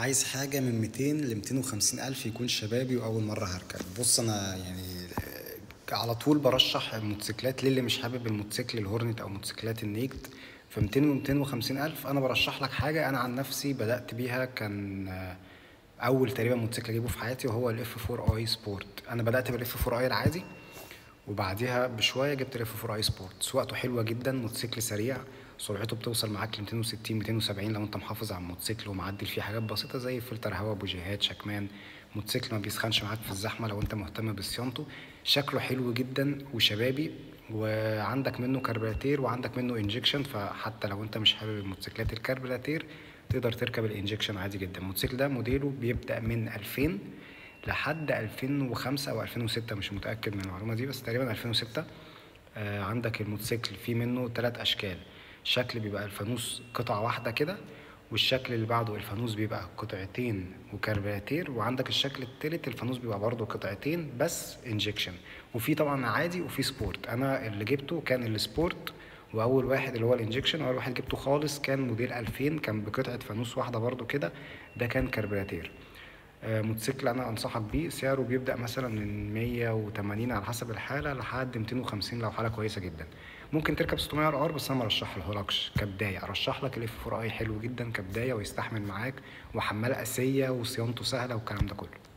عايز حاجة من 200 ل 250 ألف، يكون شبابي وأول مرة هركب. بص أنا يعني على طول برشح الموتوسيكلات للي مش حابب الموتوسيكل الهورنت أو موتوسيكلات النيكد. ف 200 و 250 ألف أنا برشح لك حاجة أنا عن نفسي بدأت بيها. كان أول تقريبا موتوسيكل أجيبه في حياتي وهو الاف 4 اي سبورت. أنا بدأت بالاف 4 اي العادي، وبعديها بشويه جبت الاف 4 اي سبورت. سواقته حلوه جدا، موتوسيكل سريع، سرعته بتوصل معاك ل 260 270 لو انت محافظ على الموتوسيكل ومعدل فيه حاجات بسيطه زي فلتر هواء، بوجيهات، شكمان. موتوسيكل ما بيسخنش معاك في الزحمه لو انت مهتم بصيانته. شكله حلو جدا وشبابي، وعندك منه كربراتير وعندك منه انجكشن، فحتى لو انت مش حابب الموتوسيكلات الكربراتير تقدر تركب الانجكشن عادي جدا. الموتوسيكل ده موديله بيبدأ من 2000 لحد 2005 او 2006، مش متأكد من المعلومة دي بس تقريبا 2006. عندك الموتوسيكل في منه 3 اشكال. شكل بيبقى الفانوس قطعة واحدة كده، والشكل اللي بعده الفانوس بيبقى قطعتين وكربراتير، وعندك الشكل التالت الفانوس بيبقى برضه قطعتين بس انجكشن. وفي طبعا عادي وفي سبورت. انا اللي جبته كان السبورت، واول واحد اللي هو الانجكشن اول واحد جبته خالص كان موديل 2000، كان بقطعة فانوس واحدة برضه كده، ده كان كربراتير. موتوسيكل انا انصحك بيه. سعره بيبدأ مثلا من 180 على حسب الحالة لحد 250 لو حالة كويسة جدا. ممكن تركب 600 ار ار، بس انا مرشحهولكش كبداية. ارشح لك الاف 4 اي، حلو جدا كبداية ويستحمل معاك، وحمال اسية وصيانته سهلة والكلام ده كله.